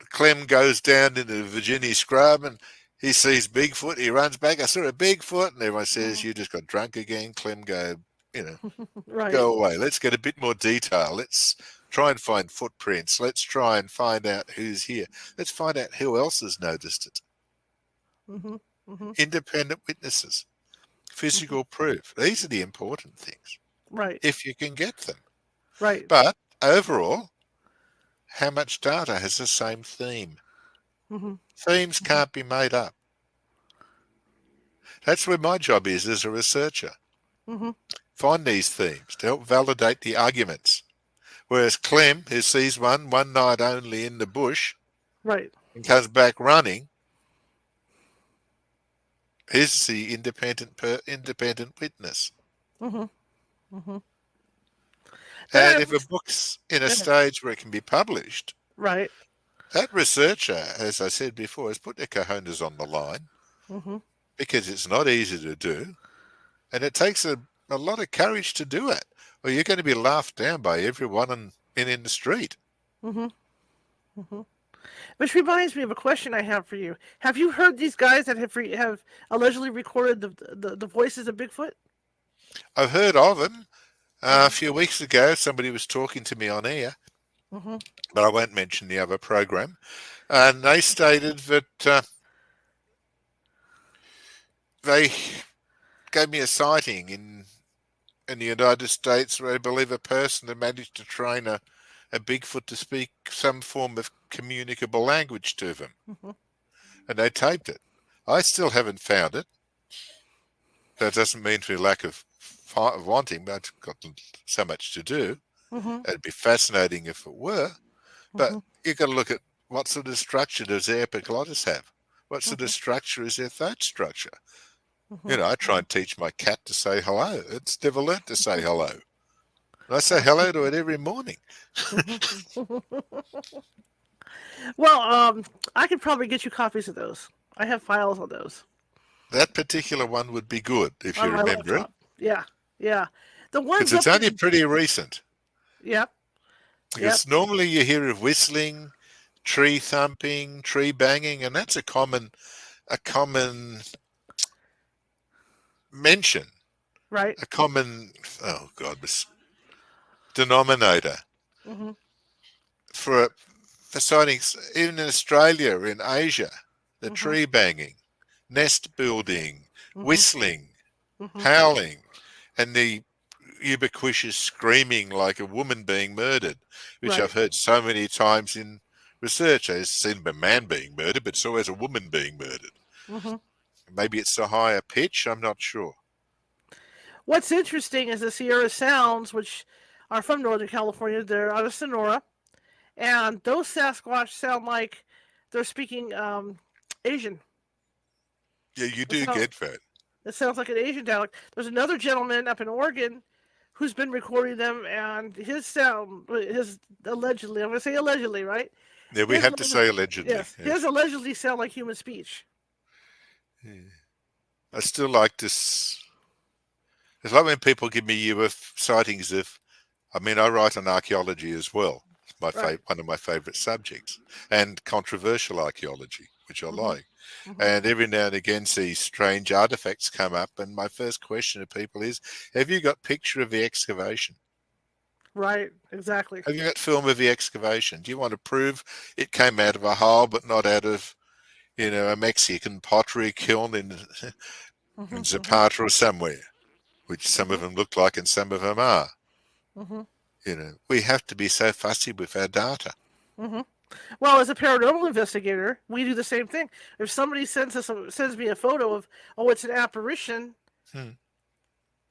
Clem goes down into the Virginia scrub and he sees Bigfoot. He runs back. I saw a Bigfoot, and everyone says, Hmm. "You just got drunk again." Clem you know, Right. go away. Let's get a bit more detail. Let's try and find footprints. Let's try and find out who's here. Let's find out who else has noticed it. Hmm. Hmm. Independent witnesses, Hmm. physical proof. These are the important things, Right. if you can get them. Right. But overall, how much data has the same theme? Hmm. Themes Hmm. can't be made up. That's where my job is as a researcher. Hmm. Find these themes to help validate the arguments. Whereas Clem, who sees one night only in the bush Right. and comes back running, is the independent witness. Hmm. Hmm. Then And I if a was. book's in a Go ahead. stage where it can be published, Right. that researcher, as I said before, has put their cojones on the line Hmm. because it's not easy to do. And it takes a lot of courage to do it, or you're going to be laughed down by everyone in the street. Hmm. Hmm. Which reminds me of a question I have for you. Have you heard these guys that have allegedly recorded the voices of Bigfoot? I've heard of them. A Hmm. few weeks ago, somebody was talking to me on air, Hmm. but I won't mention the other program, and they stated that they gave me a sighting in the United States where I believe a person had managed to train a Bigfoot to speak some form of communicable language to them, Hmm. and they taped it. I still haven't found it. That doesn't mean through lack of wanting, but I've got so much to do. Hmm. It'd be fascinating if it were, but Hmm. you've got to look at what sort of structure does their epiglottis have? What sort of Hmm. structure is their throat structure? Hmm. I try and teach my cat to say hello. It's never learnt to say hello. And I say hello to it every morning. Hmm. Well, I could probably get you copies of those. I have files on those That particular one would be good if on you my remember it, laptop. Yeah, yeah. The because ones it's up only in. pretty recent. Yep, yep. Because normally you hear of whistling, tree thumping, tree banging, and that's a common mention, Right. a common, oh God, denominator Hmm. for for sightings, even in Australia, in Asia, the Hmm. tree banging, nest building, Hmm. whistling, Hmm. howling, and the ubiquitous screaming like a woman being murdered, which Right. I've heard so many times in research. I've seen a man being murdered, but it's always a woman being murdered. Hmm. Maybe it's a higher pitch, I'm not sure. What's interesting is the Sierra Sounds, which are from Northern California. They're out of Sonora, and those Sasquatch sound like they're speaking Asian. Yeah, you It do sounds, get that. it sounds like an Asian dialect. There's another gentleman up in Oregon who's been recording them, and his allegedly, I'm going to say allegedly, right? Yeah, we His have to say allegedly. yes, his Yes. allegedly sound like human speech. Yeah. I still like this. It's like when people give me sightings of. I mean, I write on archaeology as well. It's Right. one of my favourite subjects, and controversial archaeology, which I Hmm. like. Hmm. And every now and again, see strange artifacts come up. And my first question to people is, "Have you got picture of the excavation?" Right. Exactly. Have you got film of the excavation? Do you want to prove it came out of a hole, but not out of, a Mexican pottery kiln in Mhm. Mhm. Zapata or somewhere, which some of Mhm. them look like and some of them are? Mhm. We have to be so fussy with our data. Mhm. Well, as a paranormal investigator, we do the same thing. If somebody sends me a photo of, oh, it's an apparition, Hmm.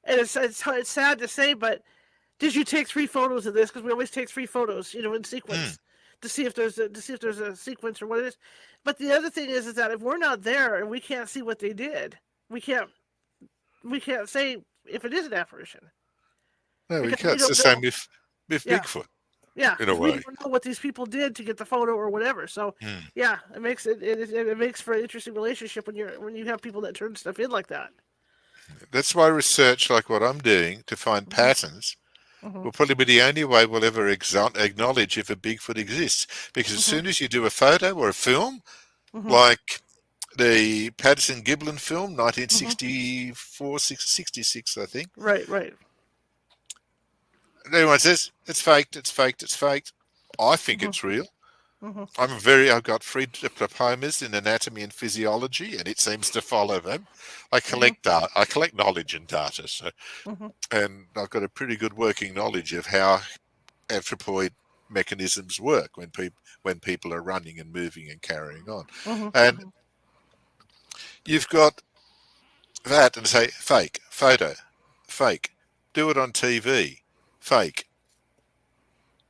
and it's sad to say, but did you take 3 photos of this? Because we always take 3 photos, in Hmm. sequence, to see if there's a sequence or what it is. But the other thing is that if we're not there and we can't see what they did, we can't we can't say if it is an apparition No, we because can't. we It's the don't same know. with Yeah, Bigfoot, yeah, in a because we way. don't know what these people did to get the photo or whatever. So, Hmm. yeah, it makes for an interesting relationship when you have people that turn stuff in like that. That's why research like what I'm doing to find Hmm. patterns Hmm. will probably be the only way we'll ever acknowledge if a Bigfoot exists. Because as Hmm. soon as you do a photo or a film, Hmm. like the Patterson Giblin film, Hmm. 1964, 66, I think, Right, right. everyone says it's faked, it's faked, it's faked. I think Hmm. it's real. Hmm. I've got 3 diplomas in anatomy and physiology, and it seems to follow them. Hmm. I collect knowledge and data, Hmm. and I've got a pretty good working knowledge of how anthropoid mechanisms work when people are running and moving and carrying on. Hmm. And Hmm. you've got that and say fake photo, fake. Do it on TV, fake.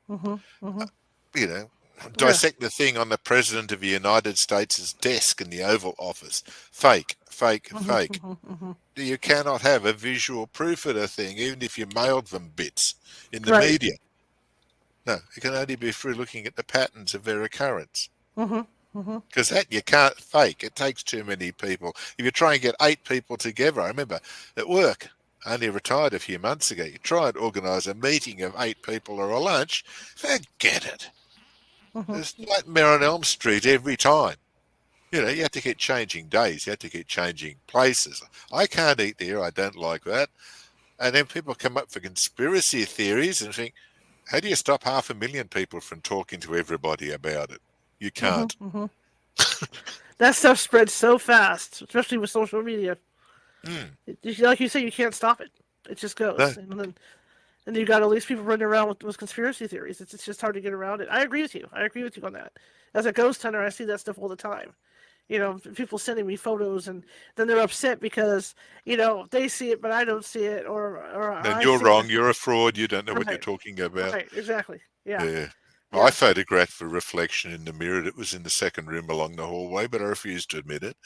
Hmm. Hmm. You know, Yeah. dissect the thing on the president of the United States' desk in the Oval Office, fake, fake, Hmm. fake. Hmm. Hmm. You cannot have a visual proof of a thing, even if you mailed them bits in the Right. media. No, it can only be through looking at the patterns of their occurrence. Hmm. Hmm. Because that you can't fake. It takes too many people. If you try and get 8 people together, I remember at work, I only retired a few months ago, you try and organise a meeting of 8 people or a lunch, forget it. Hmm. It's Nightmare on Elm Street every time. You have to keep changing days. You have to keep changing places. I can't eat there. I don't like that. And then people come up for conspiracy theories and think, how do you stop 500,000 people from talking to everybody about it? You Hmm. can't. Hmm. That stuff spreads so fast, especially with social media. Mm, Like you say, you can't stop it. It just no, goes, and you got all these people running around with conspiracy theories. It's just hard to get around it. I agree with you. I agree with you on that. As a ghost hunter, I see that stuff all the time. People sending me photos, and then they're upset because they see it, but I don't see it, or and I you're see it. wrong. You're a fraud. You don't know what you're Right, talking about. right, exactly. Yeah, Yeah. I yeah. photographed the reflection in the mirror that was in the second room along the hallway, but I refused to admit it.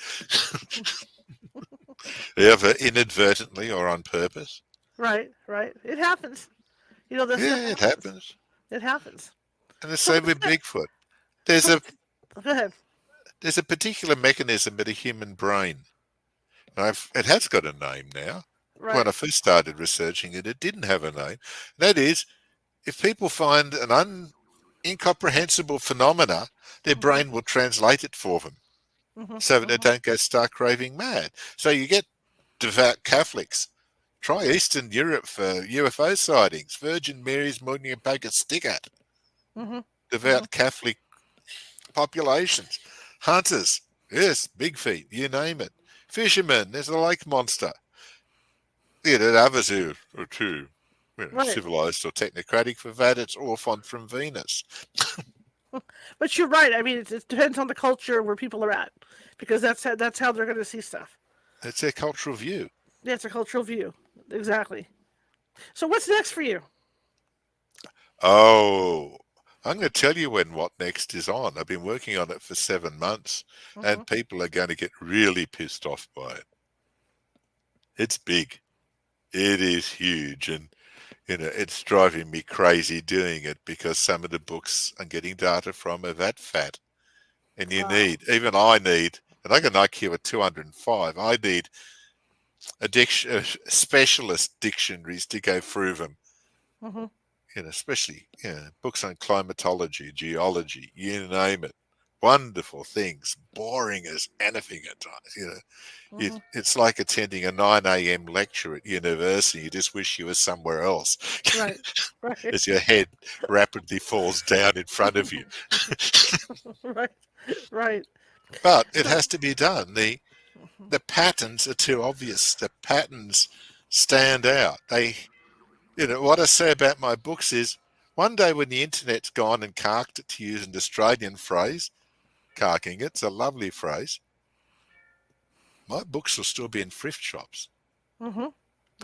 Ever inadvertently or on purpose. Right, right. It happens. That stuff Yeah, it happens. happens. It happens. And the So same what's with next? Bigfoot. So There's a what's, go ahead. there's a particular mechanism in the human brain. It has got a name now. When Right. I first started researching it, it didn't have a name. That is, if people find an incomprehensible phenomena, their Mhm. brain will translate it for them Mhm. so that they Mhm. don't go stark raving mad. So you get devout Catholics. Try Eastern Europe for UFO sightings. Virgin Mary's Muniapaka Sticker. Mhm. Mhm. Devout Catholic populations. Hunters. Yes, big feet. You name it. Fishermen. There's a lake monster. Others who are too Right. civilized or technocratic for that. It's Orphon from Venus. But you're right. I mean, it depends on the culture where people are at, because that's how they're going to see stuff. It's their cultural view. Yeah, it's a cultural view. Exactly. So what's next for you? Oh, I'm going to tell you when What Next is on. I've been working on it for 7 months, Mhm. and people are going to get really pissed off by it. It's big. It is huge, and it's driving me crazy doing it because some of the books I'm getting data from are that fat, and Wow. even I need, and I got an IQ of 205. I need specialist dictionaries to go through them. Mhm. Especially books on climatology, geology, you name it. wonderful things, boring as anything at times. Mm-hmm. It's like attending a 9 a.m. lecture at university. You just wish you were somewhere else Right. Right. as your head rapidly falls down in front of you. Right. Right. But it So. has to be done. Mhm. The patterns are too obvious. The patterns stand out. What I say about my books is one day when the internet's gone and carked it, to use an Australian phrase, carking it's a lovely phrase, my books will still be in thrift shops. Mhm. Mhm.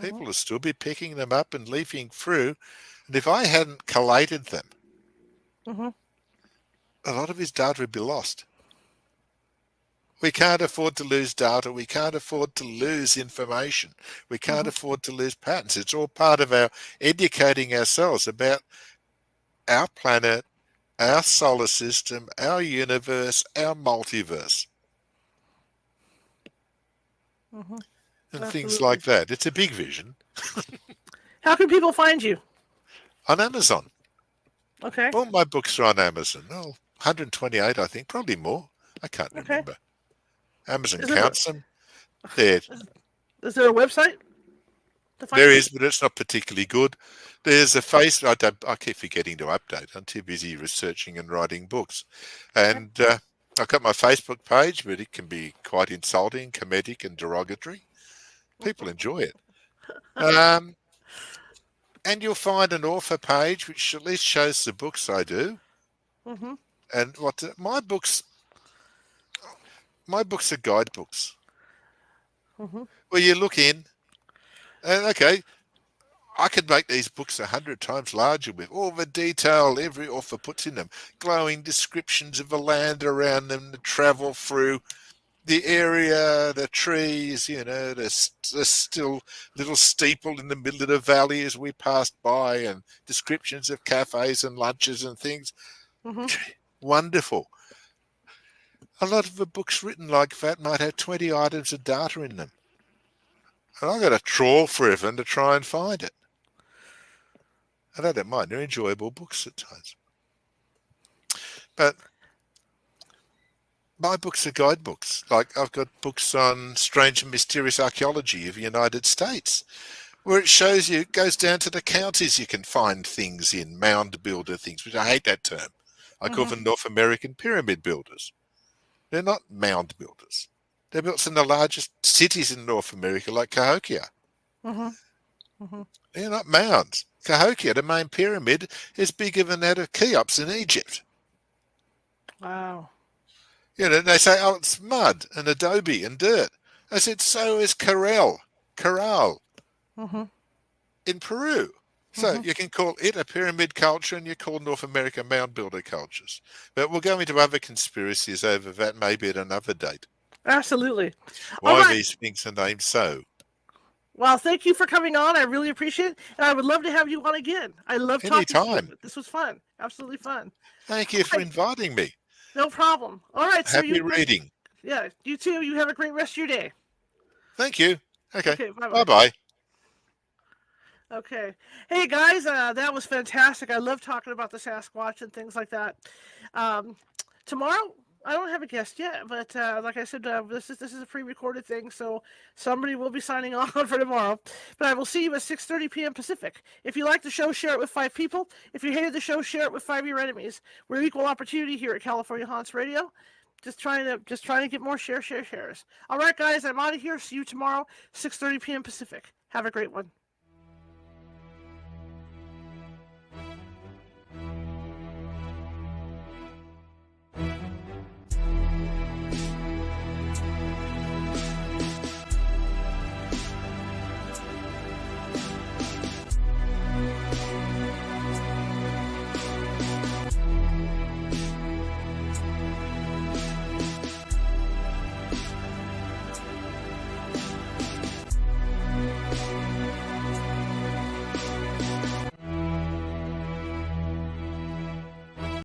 People will still be picking them up and leafing through. And if I hadn't collated them, Mhm. a lot of his data would be lost. We can't afford to lose data. We can't afford to lose information. We can't Mhm. afford to lose patterns. It's all part of our educating ourselves about our planet, our solar system, our universe, our multiverse, Mhm. and things like Absolutely. that. It's a big vision. How can people find you? On Amazon. Okay. All my books are on Amazon. Oh, 128, I think, probably more. I can't Okay. remember. Amazon Is there counts them. There, is, is there a website to there find you? is, but it's not particularly good. There's a face. I keep forgetting to update. I'm too busy researching and writing books. Okay. And I've got my Facebook page, but it can be quite insulting, comedic, and derogatory. People enjoy it. Um, and you'll find an author page, which at least shows the books I do. Mhm. And my books are guidebooks Mhm. where you look in and okay, I could make these books 100 times larger with all the detail every author puts in them, glowing descriptions of the land around them, the travel through the area, the trees, the still little steeple in the middle of the valley as we passed by, and descriptions of cafes and lunches and things. Mhm. Wonderful. A lot of the books written like that might have 20 items of data in them. And I've got to trawl through them to try and find it. And I don't mind. They're enjoyable books at times. But my books are guidebooks. Like I've got books on strange and mysterious archaeology of the United States, where it shows you, it goes down to the counties you can find things in, mound builder things, which I hate that term. I call Mhm. them North American pyramid builders. They're not mound builders. They're built in the largest cities in North America, like Cahokia. Mhm. Mhm. They're not mounds. Cahokia, the main pyramid, is bigger than that of Cheops in Egypt. Wow. They say, oh, it's mud and adobe and dirt. I said, so is Corral Mhm. in Peru. So Mhm. you can call it a pyramid culture and you call North America mound builder cultures. But we'll go into other conspiracies over that maybe at another date. Absolutely. All Why right. these things are named so. Well, thank you for coming on. I really appreciate it, and I would love to have you on again. I love talking to you. Anytime. This was fun. Absolutely fun. Thank All you for right. inviting me. No problem. All right, sir. Happy reading. Yeah. You too. You have a great rest of your day. Thank you. Okay. Okay. Bye bye. Bye-bye. Okay. Hey guys, that was fantastic. I love talking about the Sasquatch and things like that. Um, tomorrow, I don't have a guest yet, but like I said, this is a pre-recorded thing, so somebody will be signing on for tomorrow. But I will see you at 6:30 p.m. Pacific. If you like the show, share it with 5 people. If you hated the show, share it with 5 of your enemies. We're equal opportunity here at California Haunts Radio. Just trying to get more shares. All right, guys, I'm out of here. See you tomorrow, 6:30 p.m. Pacific. Have a great one.